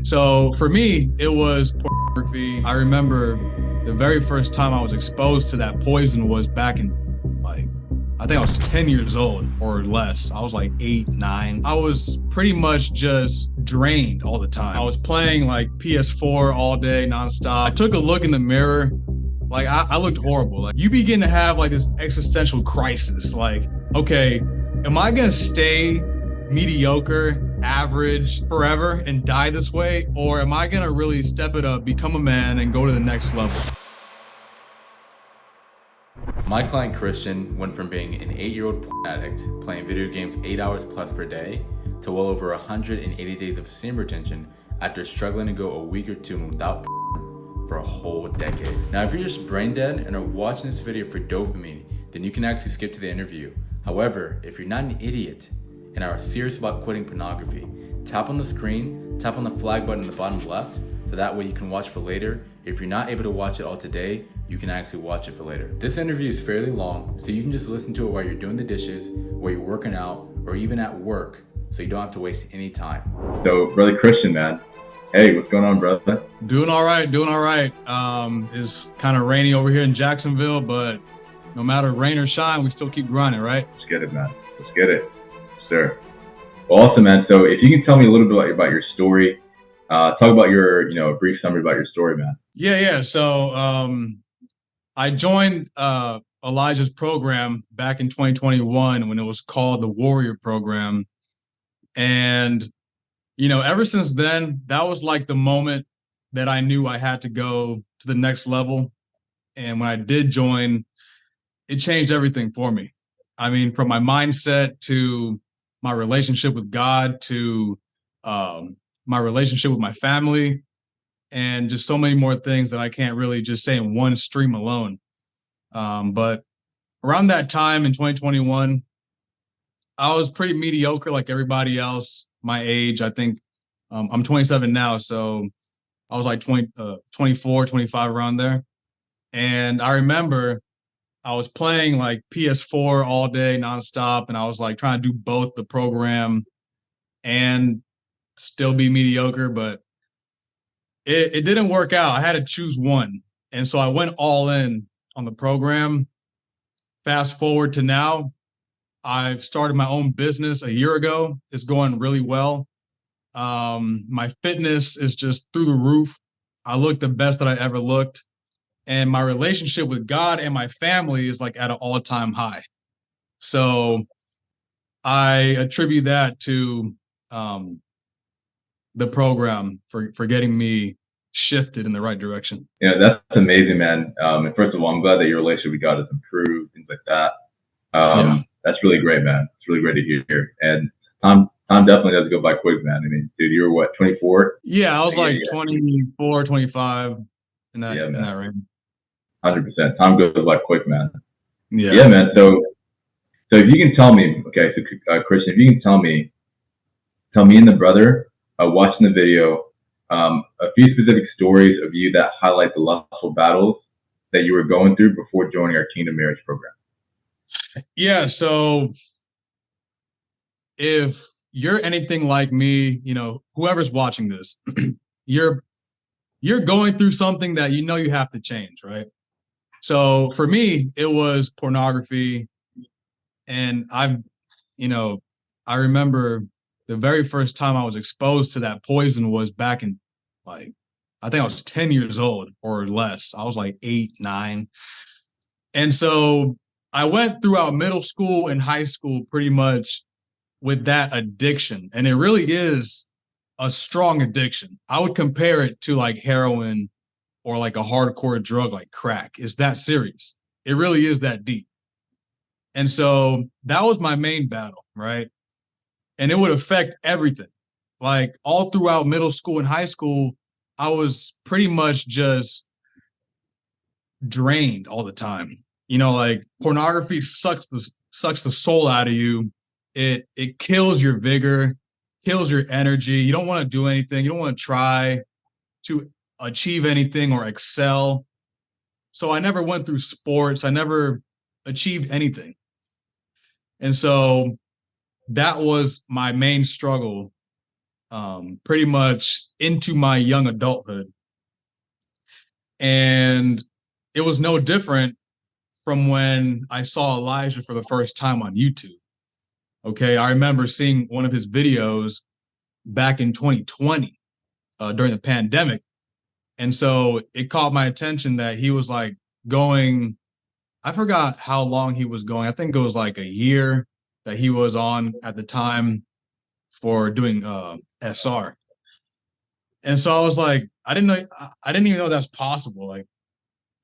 So for me, it was pornography. I remember the very first time I was exposed to that poison was back in I think I was 10 years old or less. I was like 8, 9. I was pretty much just drained all the time. I was playing like PS4 all day nonstop. I took a look in the mirror. Like I looked horrible. Like you begin to have like this existential crisis. Like, okay, am I gonna stay mediocre, average forever and die this way? Or am I gonna really step it up, become a man and go to the next level? My client Christian went from being an 8-year-old addict playing video games 8 hours plus per day to well over 180 days of semen retention after struggling to go a week or two without for a whole decade. Now, if you're just brain dead and are watching this video for dopamine, then you can actually skip to the interview. However, if you're not an idiot and are serious about quitting pornography, tap on the screen, tap on the flag button in the bottom left, so that way you can watch for later. If you're not able to watch it all today, you can actually watch it for later. This interview is fairly long, so you can just listen to it while you're doing the dishes, while you're working out, or even at work, so you don't have to waste any time. So, brother Christian, man, hey, what's going on, brother? Doing all right. It's kind of rainy over here in Jacksonville, but no matter rain or shine, we still keep grinding, right? Let's get it, man. Let's get it, sir. Well, awesome, man. So if you can tell me a little bit about your story, talk about your, a brief summary about your story, man. Yeah. So I joined Elijah's program back in 2021 when it was called the Warrior Program. And, ever since then, that was like the moment that I knew I had to go to the next level. And when I did join, it changed everything for me. I mean, from my mindset to my relationship with God to my relationship with my family, and just so many more things that I can't really just say in one stream alone. But around that time in 2021, I was pretty mediocre like everybody else my age. I think I'm 27 now, so I was like 24, 25 around there. And I remember I was playing like PS4 all day nonstop, and I was like trying to do both the program and still be mediocre, but it didn't work out. I had to choose one. And so I went all in on the program. Fast forward to now, I've started my own business a year ago. It's going really well. My fitness is just through the roof. I look the best that I ever looked. And my relationship with God and my family is like at an all-time high. So I attribute that to the program for getting me shifted in the right direction. Yeah, that's amazing, man. And first of all, I'm glad that your relationship with God has improved, things like that. That's really great, man. It's really great to hear. And time definitely does go by quick, man. I mean, dude, you were what, 24? Yeah, I was like 24, 25 in that range. 100%. Time goes by quick, man. Yeah, man. So if you can tell me, okay, so Christian, if you can tell me and the brother watching the video, a few specific stories of you that highlight the lustful battles that you were going through before joining our Kingdom Marriage program. Yeah, so if you're anything like me, whoever's watching this, you're going through something that you have to change, right? So for me, it was pornography. And I remember the very first time I was exposed to that poison was back in I think I was 10 years old or less. I was like 8, 9. And so I went throughout middle school and high school pretty much with that addiction. And it really is a strong addiction. I would compare it to like heroin or like a hardcore drug like crack. It's that serious. It really is that deep. And so that was my main battle, right? And it would affect everything. Like all throughout middle school and high school, I was pretty much just drained all the time. Like pornography sucks the soul out of you. It kills your vigor, kills your energy. You don't want to do anything. You don't want to try to achieve anything or excel. So I never went through sports. I never achieved anything. And so that was my main struggle pretty much into my young adulthood. And it was no different from when I saw Elijah for the first time on YouTube. Okay, I remember seeing one of his videos back in 2020 during the pandemic. And so it caught my attention that he was like going, I forgot how long he was going. I think it was like a year that he was on at the time for doing SR. And so I was like, I didn't even know that's possible. Like,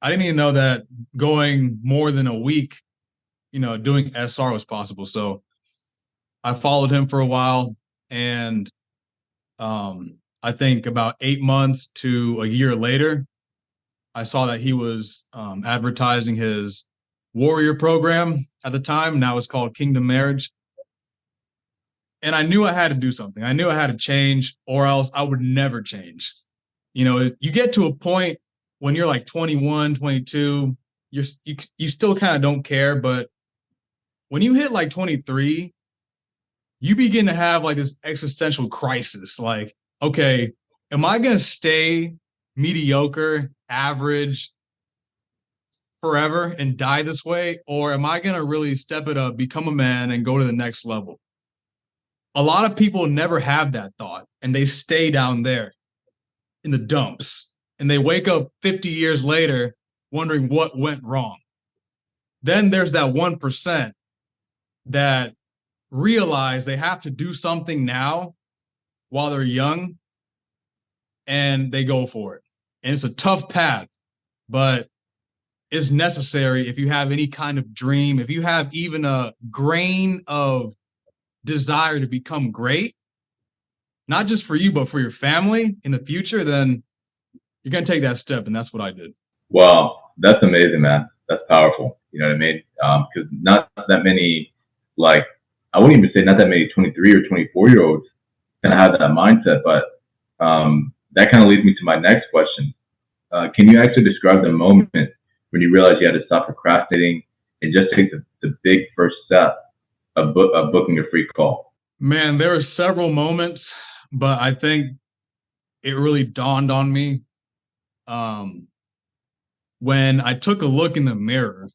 I didn't even know that going more than a week, doing SR was possible. So I followed him for a while, and I think about 8 months to a year later, I saw that he was advertising his warrior program at the time. Now it's called Kingdom Marriage. And I knew I had to do something. I knew I had to change, or else I would never change. You get to a point when you're like 21, 22, you still kind of don't care. But when you hit like 23, you begin to have like this existential crisis. Like, okay, am I going to stay mediocre, average forever and die this way? Or am I going to really step it up, become a man, and go to the next level? A lot of people never have that thought, and they stay down there in the dumps, and they wake up 50 years later wondering what went wrong. Then there's that 1% that realize they have to do something now while they're young, and they go for it. And it's a tough path, but it's necessary if you have any kind of dream, if you have even a grain of desire to become great, not just for you, but for your family in the future, then you're going to take that step. And that's what I did. Wow. That's amazing, man. That's powerful. You know what I mean? Because not that many, like, I wouldn't even say not that many 23 or 24-year-olds kind of have that mindset. But that kind of leads me to my next question. Can you actually describe the moment when you realized you had to stop procrastinating and just take the big first step of booking a free call? Man, there were several moments, but I think it really dawned on me when I took a look in the mirror,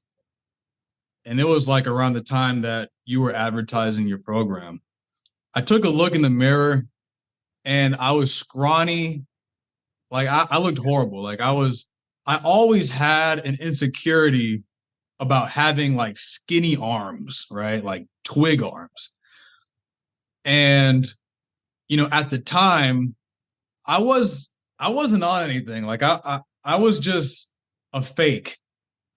and it was like around the time that you were advertising your program. I took a look in the mirror, and I was scrawny. Like I looked horrible. Like I always had an insecurity about having like skinny arms, right? Like twig arms. And, at the time I wasn't on anything. Like I was just a fake.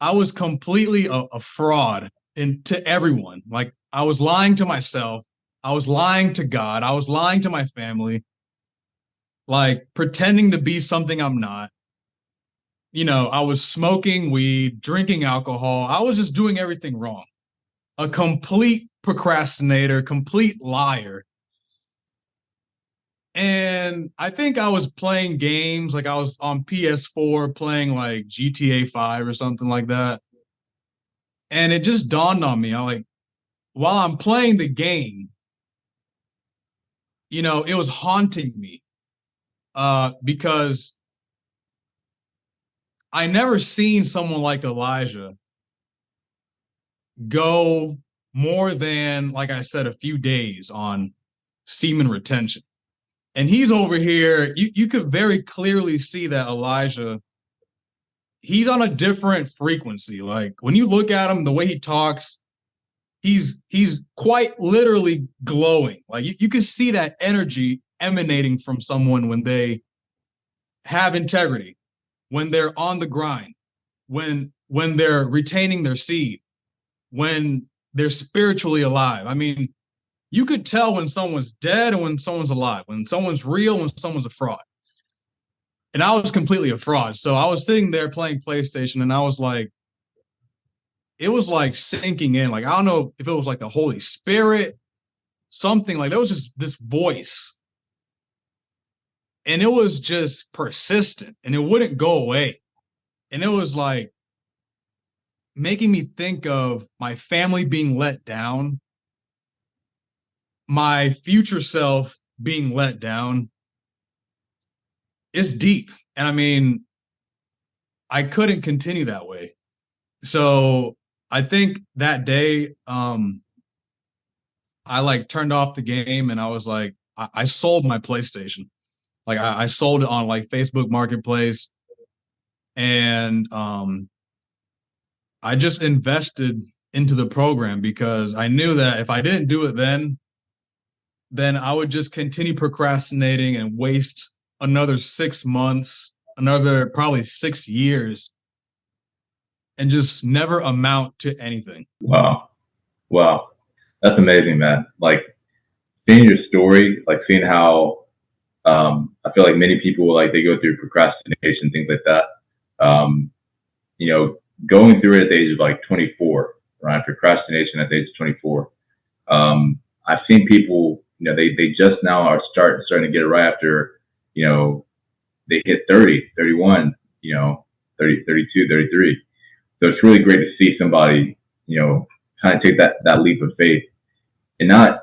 I was completely a fraud to everyone. Like I was lying to myself. I was lying to God. I was lying to my family, like pretending to be something I'm not. I was smoking weed, drinking alcohol. I was just doing everything wrong. A complete procrastinator, complete liar. And I think I was playing games, like I was on PS4 playing like GTA 5 or something like that. And it just dawned on me. While I'm playing the game, it was haunting me because I never seen someone like Elijah go more than, like I said, a few days on semen retention. And he's over here. You could very clearly see that Elijah, he's on a different frequency. Like when you look at him, the way he talks, he's quite literally glowing. Like you can see that energy emanating from someone when they have integrity, when they're on the grind, when they're retaining their seed, when they're spiritually alive. I mean, you could tell when someone's dead and when someone's alive, when someone's real, when someone's a fraud. And I was completely a fraud. So I was sitting there playing PlayStation, and I was like, it was like sinking in. Like, I don't know if it was like the Holy Spirit, something like, there was just this voice. And it was just persistent, and it wouldn't go away. And it was like making me think of my family being let down, my future self being let down, it's deep. And I mean, I couldn't continue that way. So I think that day, I like turned off the game and I was like, I sold my PlayStation. Like I sold it on like Facebook Marketplace, and I just invested into the program because I knew that if I didn't do it then I would just continue procrastinating and waste another 6 months, another probably 6 years, and just never amount to anything. Wow. Wow. That's amazing, man. Like seeing your story, like seeing how I feel like many people like they go through procrastination, things like that. You know, going through it at the age of like 24, right? Procrastination at the age of 24. I've seen people, you know, they just now are starting to get it right after, you know, they hit 30, 31, you know, 30, 32, 33. So it's really great to see somebody, you know, kind of take that leap of faith and not,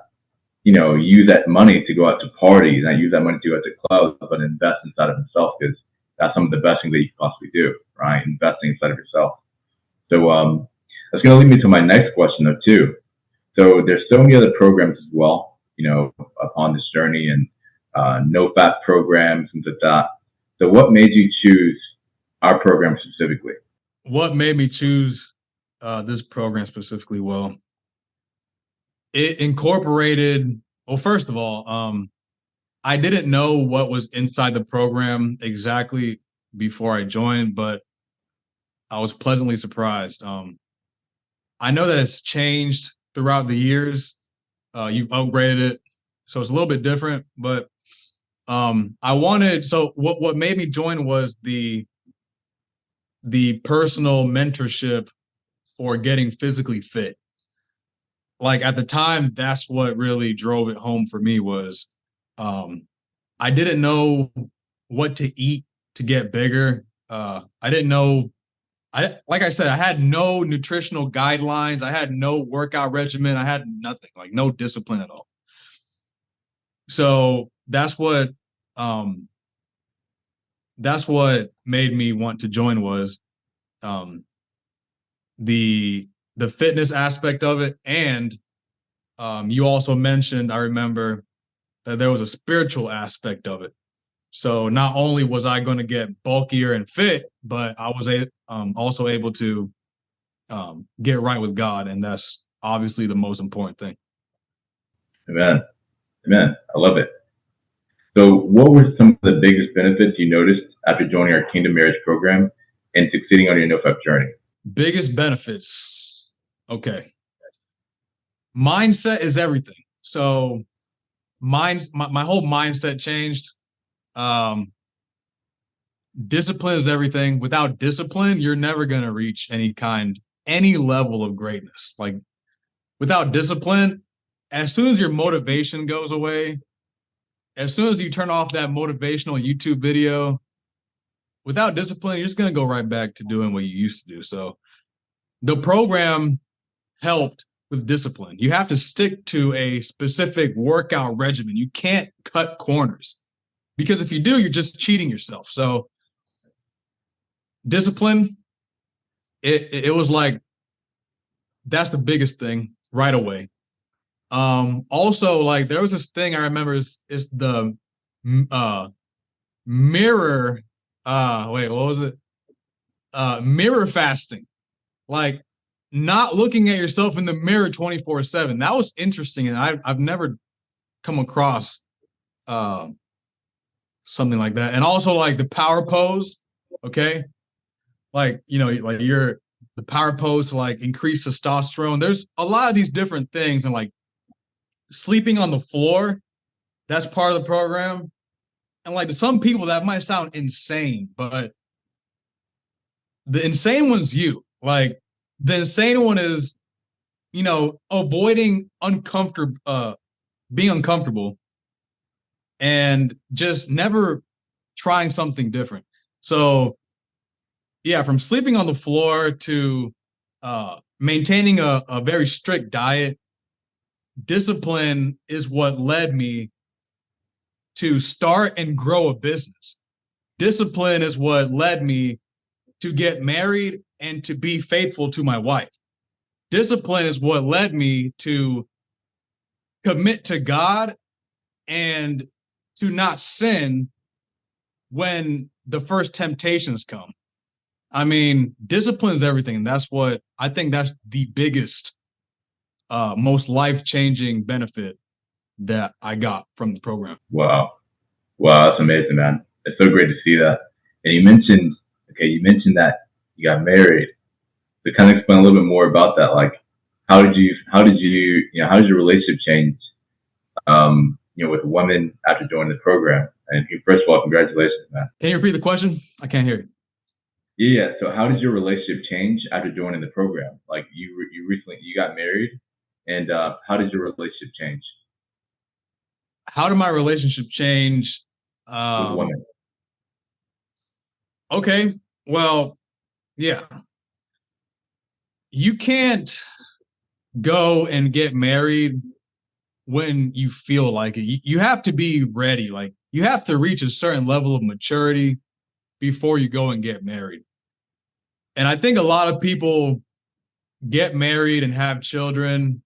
you know, use that money to go out to parties, not use that money to go out to clubs, but invest inside of himself, because that's some of the best things that you can possibly do, right? Investing inside of yourself. So that's going to lead me to my next question, though, too. So there's so many other programs as well, you know, upon this journey, and nofap programs, things like that. So what made you choose our program specifically? What made me choose this program specifically? Well, it incorporated, well, first of all, I didn't know what was inside the program exactly before I joined, but I was pleasantly surprised. I know that it's changed throughout the years. You've upgraded it, so it's a little bit different, but what made me join was the personal mentorship for getting physically fit. Like at the time, that's what really drove it home for me was I didn't know what to eat to get bigger. I didn't know. Like I said, I had no nutritional guidelines. I had no workout regimen. I had nothing, like no discipline at all. So that's what made me want to join was the fitness aspect of it. And you also mentioned, I remember, that there was a spiritual aspect of it. So not only was I going to get bulkier and fit, but I was also able to get right with God. And that's obviously the most important thing. Amen. Amen. I love it. So what were some of the biggest benefits you noticed after joining our Kingdom Marriage program and succeeding on your nofap journey? Biggest benefits. Okay. Mindset is everything. So my whole mindset changed. Discipline is everything. Without discipline, you're never going to reach any level of greatness. Like without discipline, as soon as your motivation goes away, as soon as you turn off that motivational YouTube video, without discipline, you're just going to go right back to doing what you used to do. So the program helped with discipline. You have to stick to a specific workout regimen. You can't cut corners, because if you do, you're just cheating yourself. So discipline, it was like, that's the biggest thing right away. Also, like there was this thing I remember is the mirror. Wait, what was it? Mirror fasting. Like not looking at yourself in the mirror 24/7. That was interesting, and I've never come across something like that. And also like the power pose. Okay, like like the power pose to like increase testosterone. There's a lot of these different things, and like sleeping on the floor, that's part of the program. And like to some people that might sound insane, but the insane one's you. Like the insane one is, avoiding being uncomfortable and just never trying something different. So yeah, from sleeping on the floor to maintaining a very strict diet, discipline is what led me to start and grow a business. Discipline is what led me to get married and to be faithful to my wife. Discipline is what led me to commit to God and to not sin when the first temptations come. I mean, discipline is everything. That's what I think that's the biggest, most life-changing benefit that I got from the program. Wow. Wow, that's amazing, man. It's so great to see that. And you mentioned that you got married. So kind of explain a little bit more about that. Like, how did your relationship change, with a woman after joining the program? And first of all, congratulations, man. Can you repeat the question? I can't hear you. Yeah. So how did your relationship change after joining the program? Like you recently, you got married, and how did your relationship change? How did my relationship change? With women. Okay. Well, yeah. You can't go and get married when you feel like it. You have to be ready. Like you have to reach a certain level of maturity before you go and get married. And I think a lot of people get married and have children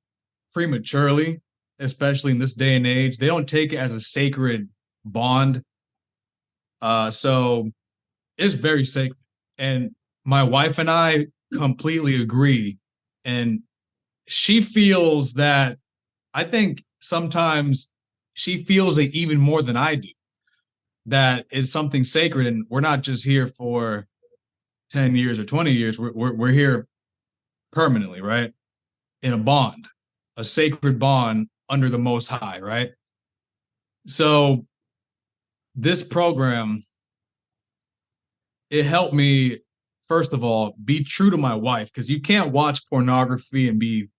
prematurely, especially in this day and age. They don't take it as a sacred bond. So it's very sacred. And my wife and I completely agree. And she feels that, I think sometimes she feels it even more than I do, that it's something sacred. And we're not just here for 10 years or 20 years. We're here permanently, right? In a bond, a sacred bond under the Most High, right? So this program, it helped me, first of all, be true to my wife, because you can't watch pornography and be,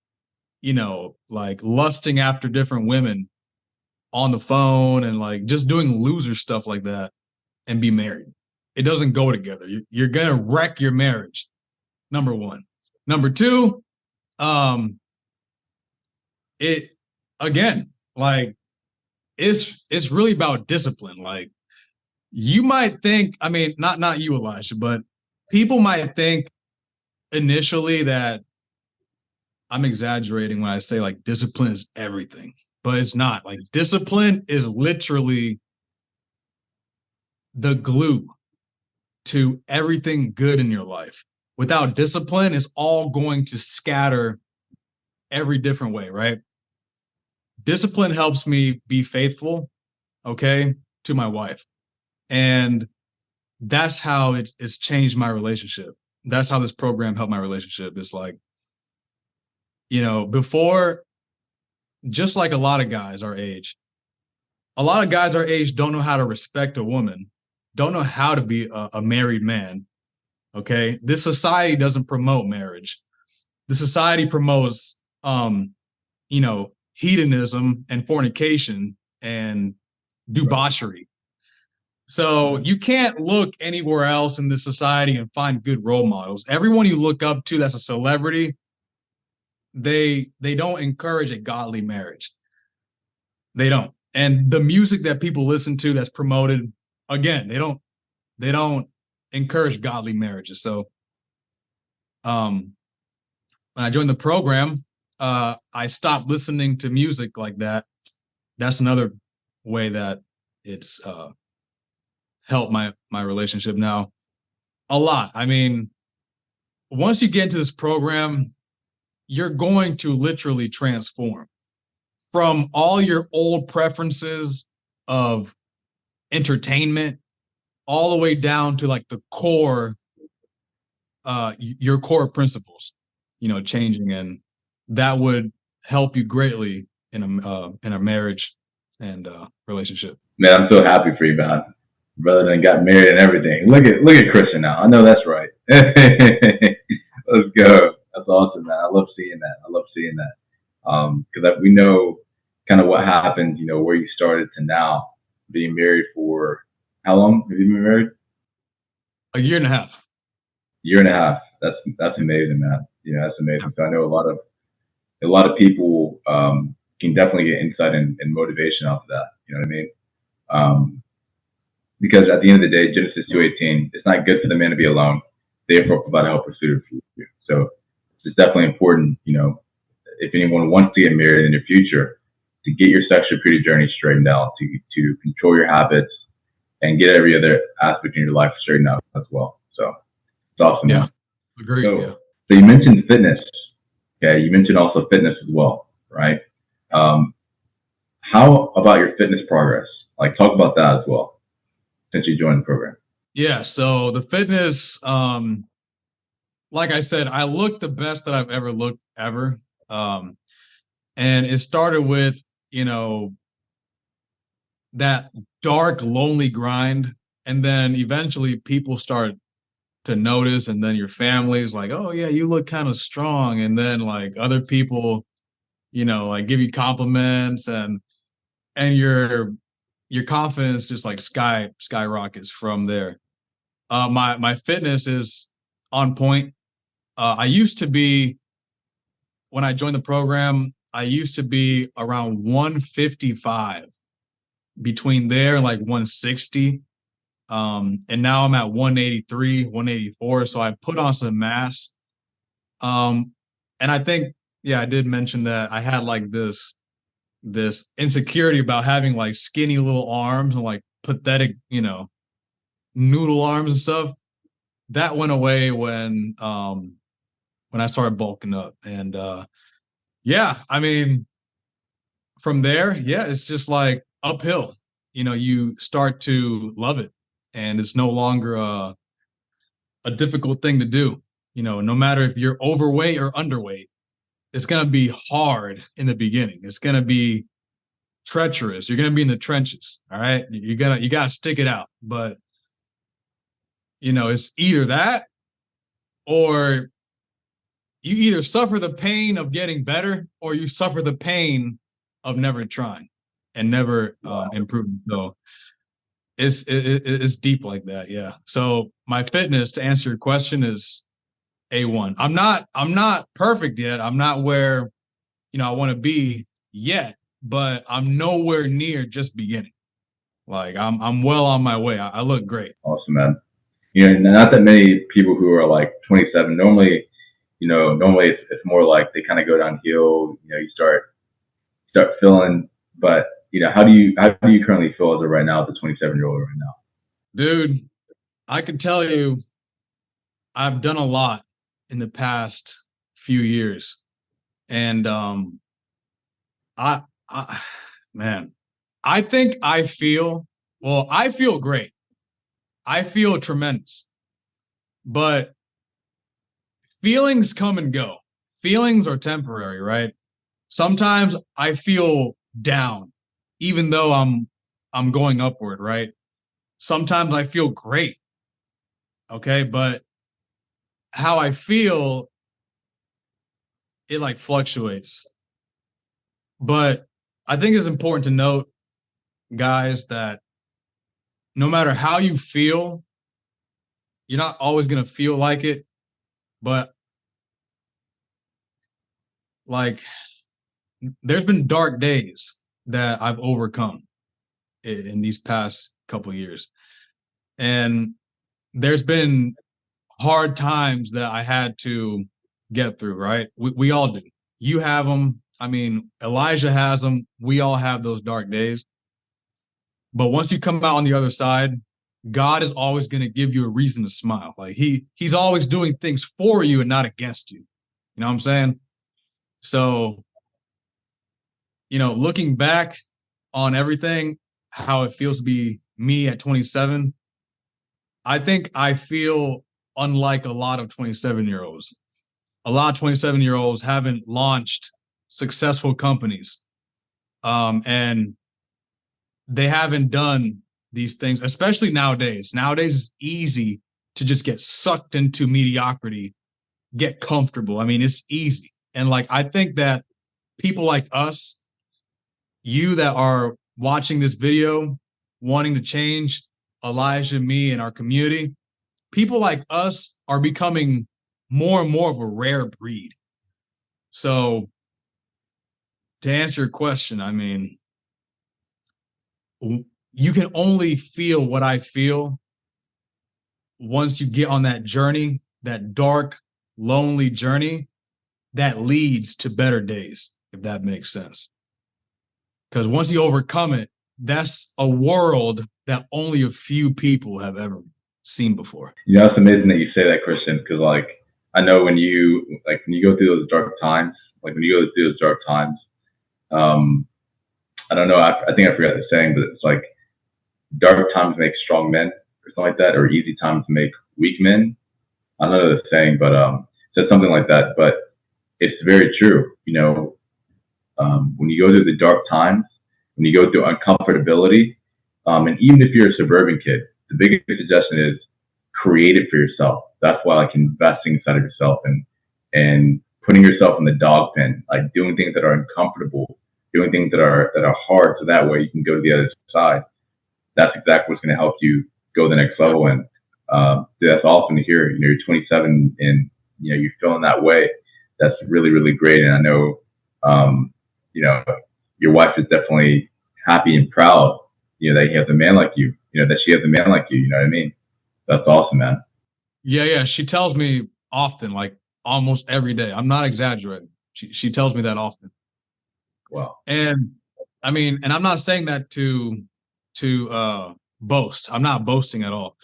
like lusting after different women on the phone and like just doing loser stuff like that and be married. It doesn't go together. You're going to wreck your marriage. Number one. Number two, it, again, like it's really about discipline. Like you might think, I mean, not you, Elijah, but people might think initially that I'm exaggerating when I say like discipline is everything, but it's not. Like discipline is literally the glue to everything good in your life. Without discipline, it's all going to scatter every different way, right? Discipline helps me be faithful, okay, to my wife. And that's how it's changed my relationship. That's how this program helped my relationship. It's like, before, just like a lot of guys our age don't know how to respect a woman, don't know how to be a married man. Okay. This society doesn't promote marriage. The society promotes, hedonism and fornication and debauchery. So you can't look anywhere else in this society and find good role models. Everyone you look up to that's a celebrity, they don't encourage a godly marriage. They don't. And the music that people listen to that's promoted, again, they don't encourage godly marriages. So when I joined the program, I stopped listening to music like that. That's another way that it's helped my relationship now a lot. I mean, once you get into this program, you're going to literally transform from all your old preferences of entertainment all the way down to like the core, your core principles, changing, and that would help you greatly in a marriage and relationship. Man, I'm so happy for you, man. Brother done got married and everything. Look at Christian now. I know that's right. Let's go. That's awesome, man. I love seeing that. Because we know kind of what happens, where you started to now being married for how long have you been married? A year and a half. Year and a half. That's amazing, man. That's amazing. So I know a lot of people can definitely get insight and motivation off of that. You know what I mean? Because at the end of the day, Genesis 2:18, it's not good for the man to be alone. Therefore, provide a helper suited for you. So it's definitely important, if anyone wants to get married in the future, to get your sexual purity journey straightened out, to control your habits, and get every other aspect in your life straightened out as well. So it's awesome. Yeah, man. agreed. So you mentioned fitness. Okay, you mentioned also fitness as well, right? How about your fitness progress? Like, talk about that as well since you joined the program. Yeah. So the fitness, like I said, I look the best that I've ever looked ever. And it started with, that dark, lonely grind. And then eventually people start to notice. And then your family's like, oh, yeah, you look kind of strong. And then like other people, like give you compliments and your confidence just like skyrockets from there. My fitness is on point. I used to be, when I joined the program, I used to be around 155, between there and like 160. And now I'm at 183, 184. So I put on some mass. And I think, yeah, I did mention that I had like this insecurity about having like skinny little arms and like pathetic, noodle arms and stuff. That went away when I started bulking up. And yeah, I mean, from there, yeah, it's just like uphill. You start to love it, and it's no longer a difficult thing to do. No matter if you're overweight or underweight, it's gonna be hard in the beginning. It's gonna be treacherous. You're gonna be in the trenches. All right, you gotta stick it out. But it's either that, or you either suffer the pain of getting better, or you suffer the pain of never trying and never improving. So it's deep like that. Yeah. So my fitness, to answer your question, is A1. I'm not perfect yet. I'm not where I want to be yet, but I'm nowhere near just beginning. Like I'm well on my way. I look great. Awesome, man. Not that many people who are like 27. Normally it's more like they kind of go downhill. You start feeling. But how do you currently feel as of right now, as a 27-year-old right now? Dude, I can tell you, I've done a lot in the past few years, and I man, I think I feel great. I feel tremendous, but feelings come and go. Feelings are temporary, right? Sometimes I feel down, even though I'm going upward, right? Sometimes I feel great. Okay, but how I feel, it like fluctuates. But I think it's important to note, guys, that no matter how you feel, you're not always going to feel like it. But like, there's been dark days that I've overcome in these past couple of years. And there's been hard times that I had to get through, right? We all do. You have them. I mean, Elijah has them. We all have those dark days. But once you come out on the other side, God is always going to give you a reason to smile. Like he's always doing things for you and not against you. You know what I'm saying? So, looking back on everything, how it feels to be me at 27, I think I feel unlike a lot of 27-year-olds. A lot of 27-year-olds haven't launched successful companies. And they haven't done these things, especially nowadays. Nowadays, it's easy to just get sucked into mediocrity, get comfortable. I mean, it's easy. And like, I think that people like us, you that are watching this video, wanting to change Elijah, me, and our community, people like us are becoming more and more of a rare breed. So to answer your question, I mean, you can only feel what I feel once you get on that journey, that dark, lonely journey that leads to better days, if that makes sense. Because once you overcome it, that's a world that only a few people have ever seen before. You know, it's amazing that you say that, Christian, because like I know when you go through those dark times, I don't know, I think I forgot the saying, but it's like dark times make strong men or something like that, or easy times make weak men. I don't know the saying, but said something like that. But it's very true. You know, when you go through the dark times, when you go through uncomfortability, and even if you're a suburban kid, the biggest suggestion is create it for yourself. That's why like investing inside of yourself and putting yourself in the dog pen, like doing things that are uncomfortable, doing things that are hard, so that way you can go to the other side. That's exactly what's going to help you go the next level. And that's awesome to hear. You know, you're 27 and you know you're feeling that way. That's really, really great. And I know, you know, your wife is definitely happy and proud. You know that he has a man like you. You know that she has a man like you. You know what I mean? That's awesome, man. Yeah. She tells me often, like almost every day. I'm not exaggerating. She tells me that often. Wow. And I mean, and I'm not saying that to boast. I'm not boasting at all.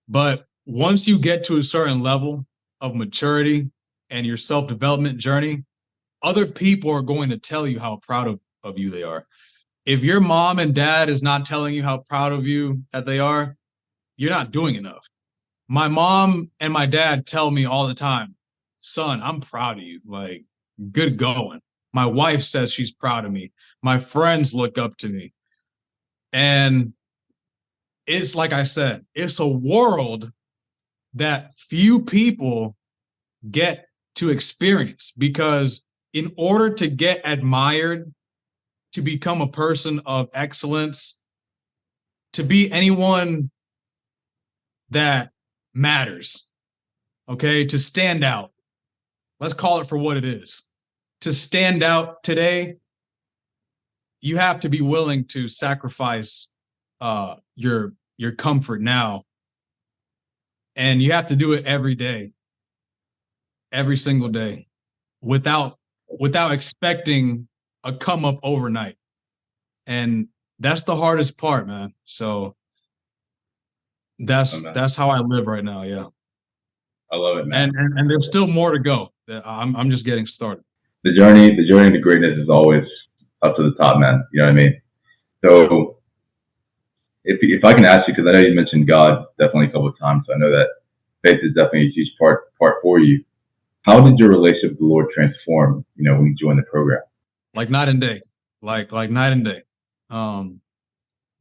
But once you get to a certain level of maturity and your self-development journey, other people are going to tell you how proud of you they are. If your mom and dad is not telling you how proud of you that they are, you're not doing enough. My mom and my dad tell me all the time, son, I'm proud of you. Like, good going. My wife says she's proud of me. My friends look up to me. And it's like I said, it's a world that few people get to experience, because in order to get admired, to become a person of excellence, to be anyone that matters, okay, to stand out, let's call it for what it is. To stand out today, you have to be willing to sacrifice your comfort now, and you have to do it every day, every single day, without expecting a come up overnight. And that's the hardest part, man. So that's how I live right now. Yeah. I love it, man. And there's still more to go. I'm just getting started. The journey to greatness is always up to the top, man. You know what I mean? So if I can ask you, because I know you mentioned God definitely a couple of times, so I know that faith is definitely a huge part for you. How did your relationship with the Lord transform, you know, when you joined the program? Like night and day. Like night and day.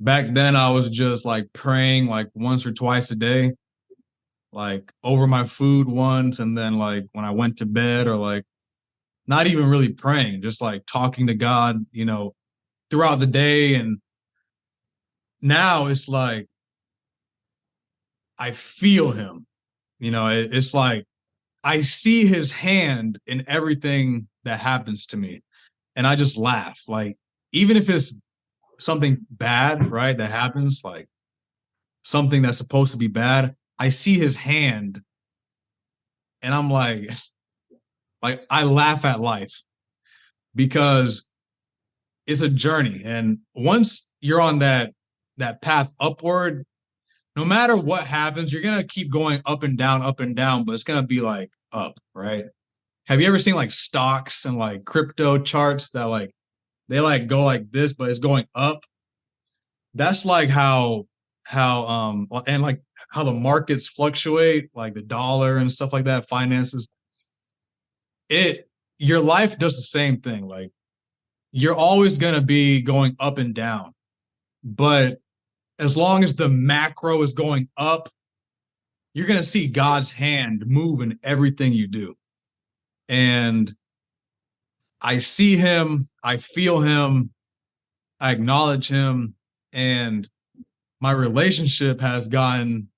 Back then I was just like praying like once or twice a day, like over my food once, and then like when I went to bed, or like not even really praying, just like talking to God, you know, throughout the day. And now it's like I feel him, you know, it's like I see his hand in everything that happens to me. And I just laugh. Like, even if it's something bad, right, that happens, like something that's supposed to be bad, I see his hand and I'm like I laugh at life, because it's a journey. And once you're on that path upward, no matter what happens, you're gonna keep going up and down, but it's gonna be like up, right? Have you ever seen like stocks and like crypto charts that like they like go like this, but it's going up? That's like how and like how the markets fluctuate, like the dollar and stuff like that, finances. Your life does the same thing. Like, you're always gonna be going up and down, but as long as the macro is going up, you're going to see God's hand move in everything you do. And I see him, I feel him, I acknowledge him, and my relationship has gotten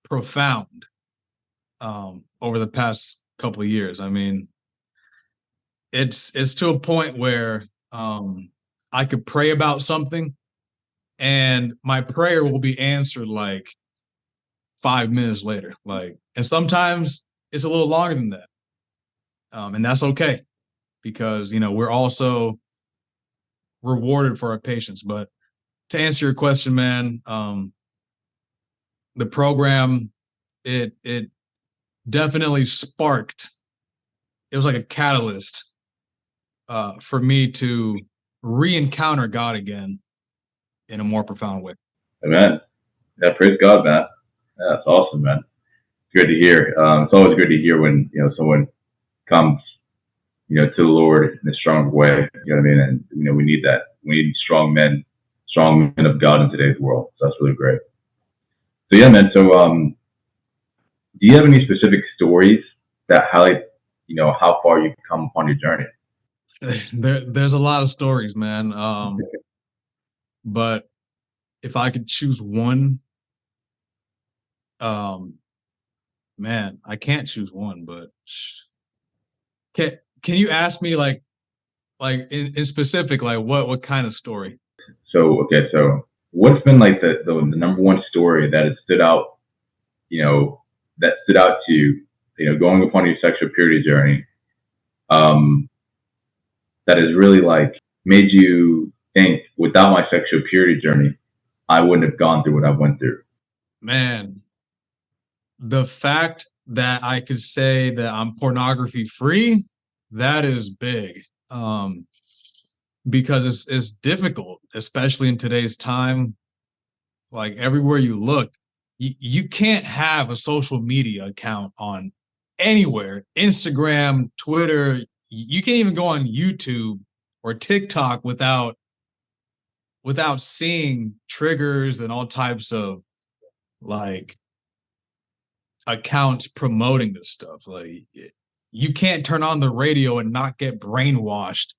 profound over the past couple of years. I mean, it's to a point where I could pray about something and my prayer will be answered like 5 minutes later. Like, and sometimes it's a little longer than that. And that's okay, because, we're also rewarded for our patience. But to answer your question, man, the program, it definitely sparked. It was like a catalyst for me to re-encounter God again in a more profound way. Amen. Yeah, praise God, man. Yeah, that's awesome, man. It's good to hear. It's always good to hear when someone comes to the Lord in a strong way. You know what I mean? And we need that. We need strong men of God in today's world. So that's really great. So yeah, man. So do you have any specific stories that highlight how far you've come upon your journey? There's a lot of stories, man. But if I could choose one, man, I can't choose one. But can you ask me like in specific, like what kind of story? So what's been like the number one story that has stood out, that stood out to you, going upon your sexual purity journey, that has really like made you think, without my sexual purity journey, I wouldn't have gone through what I went through? Man, the fact that I could say that I'm pornography free, that is big. Because it's difficult, especially in today's time. Like, everywhere you look, you can't have a social media account on anywhere. Instagram, Twitter, you can't even go on YouTube or TikTok without seeing triggers and all types of like accounts promoting this stuff. Like, you can't turn on the radio and not get brainwashed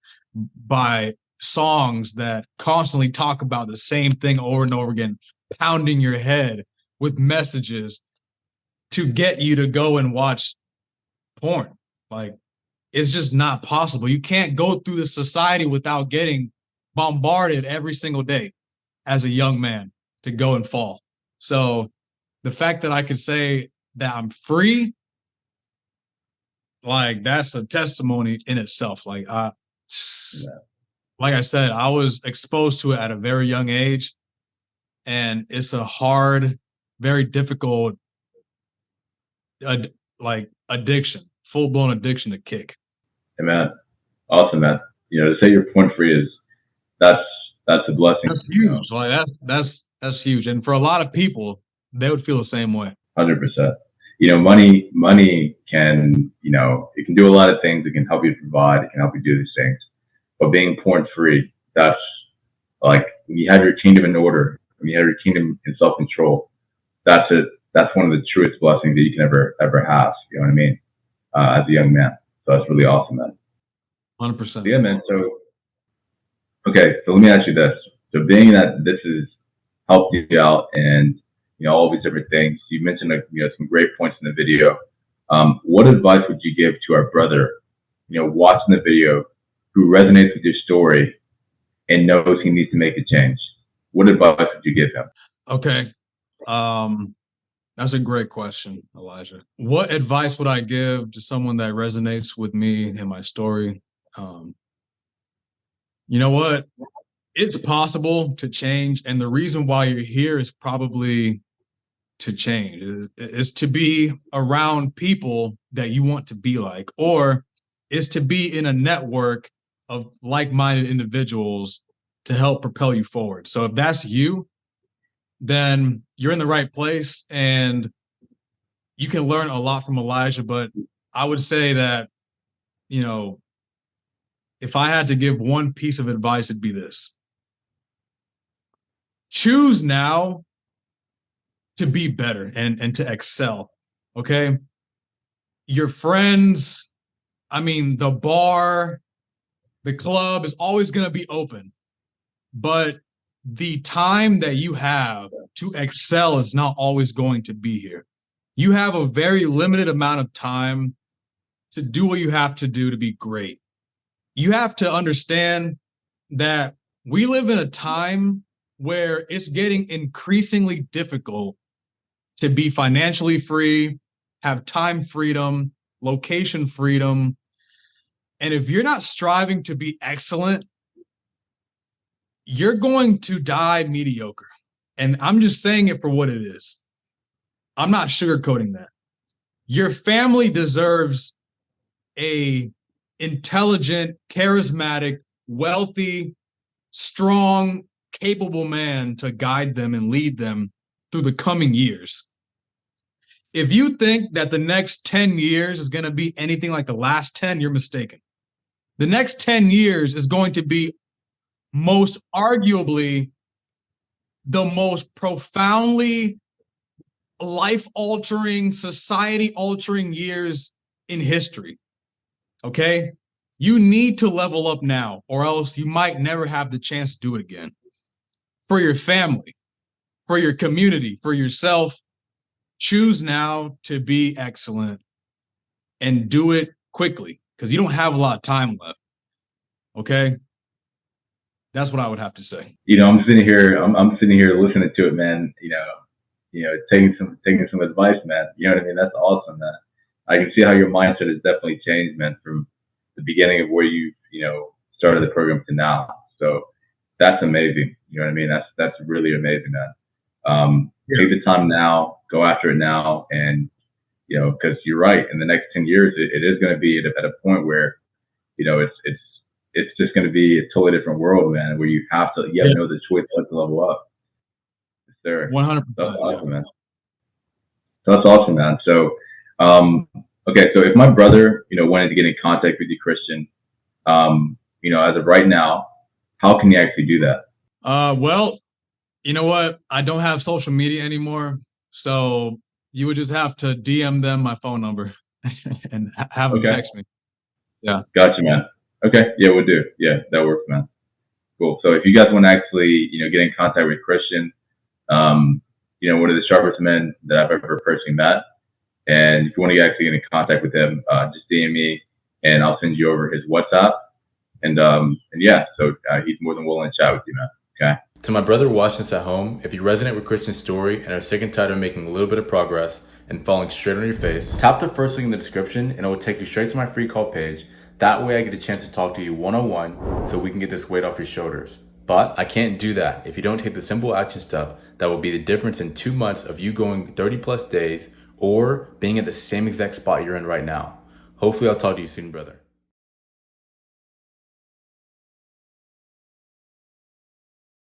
by songs that constantly talk about the same thing over and over again, pounding your head with messages to get you to go and watch porn. Like, it's just not possible. You can't go through the society without getting bombarded every single day as a young man to go and fall. So the fact that I could say that I'm free, like, that's a testimony in itself. Like, like I said, I was exposed to it at a very young age, and it's a hard, very difficult, addiction, full-blown addiction to kick. Hey, man, awesome, man. To say you're porn free is that's a blessing. That's huge. Like, that's huge, and for a lot of people, they would feel the same way. 100%. Money can, it can do a lot of things. It can help you provide. It can help you do these things. But being porn free, that's like, when you have your kingdom in order, when you have your kingdom in self-control, that's it. That's one of the truest blessings that you can ever have. You know what I mean? As a young man. So that's really awesome, man. 100%. Yeah, man. So, okay. So let me ask you this. So being that this has helped you out and, all these different things, you mentioned, some great points in the video. What advice would you give to our brother, watching the video, who resonates with your story and knows he needs to make a change? What advice would you give him? Okay. That's a great question, Elijah. What advice would I give to someone that resonates with me and my story? You know what? It's possible to change. And the reason why you're here is probably to change. Is to be around people that you want to be like, or is to be in a network of like-minded individuals to help propel you forward. So if that's you, then you're in the right place, and you can learn a lot from Elijah. But I would say that, if I had to give one piece of advice, it'd be this: choose now to be better and to excel. Okay. Your friends, the bar, the club is always going to be open, but the time that you have to excel is not always going to be here. You have a very limited amount of time to do what you have to do to be great. You have to understand that we live in a time where it's getting increasingly difficult to be financially free, have time freedom, location freedom. And if you're not striving to be excellent, you're going to die mediocre. And I'm just saying it for what it is. I'm not sugarcoating that. Your family deserves a intelligent, charismatic, wealthy, strong, capable man to guide them and lead them through the coming years. If you think that the next 10 years is going to be anything like the last 10, you're mistaken. The next 10 years is going to be most arguably the most profoundly life-altering, society-altering years in history. Okay? You need to level up now, or else you might never have the chance to do it again. For your family, for your community, for yourself, choose now to be excellent and do it quickly, because you don't have a lot of time left. Okay? That's what I would have to say. I'm sitting here listening to it, man. Taking some advice, man. You know what I mean? That's awesome, man. I can see how your mindset has definitely changed, man, from the beginning of where you started the program to now. So that's amazing. You know what I mean? That's really amazing, man. Take the time now, go after it now, and because you're right. In the next 10 years, it is going to be at a point where it's just going to be a totally different world, man, where you have to know the choice to level up. It's there. 100%. That's awesome, man. That's awesome, man. So, okay. So if my brother, wanted to get in contact with you, Christian, as of right now, how can he actually do that? Well, you know what? I don't have social media anymore. So you would just have to DM them my phone number and have them text me. Yeah. Gotcha, man. Okay. Yeah, we'll do. Yeah, that works, man. Cool. So if you guys want to actually, get in contact with Christian, one of the sharpest men that I've ever personally met. And if you want to actually get in contact with him, just DM me and I'll send you over his WhatsApp. And yeah, so he's more than willing to chat with you, man. Okay. To my brother watching this at home, if you resonate with Christian's story and are sick and tired of making a little bit of progress and falling straight on your face, tap the first link in the description and it will take you straight to my free call page. That way I get a chance to talk to you one-on-one so we can get this weight off your shoulders. But I can't do that if you don't take the simple action step that will be the difference in 2 months of you going 30 plus days or being at the same exact spot you're in right now. Hopefully I'll talk to you soon, brother.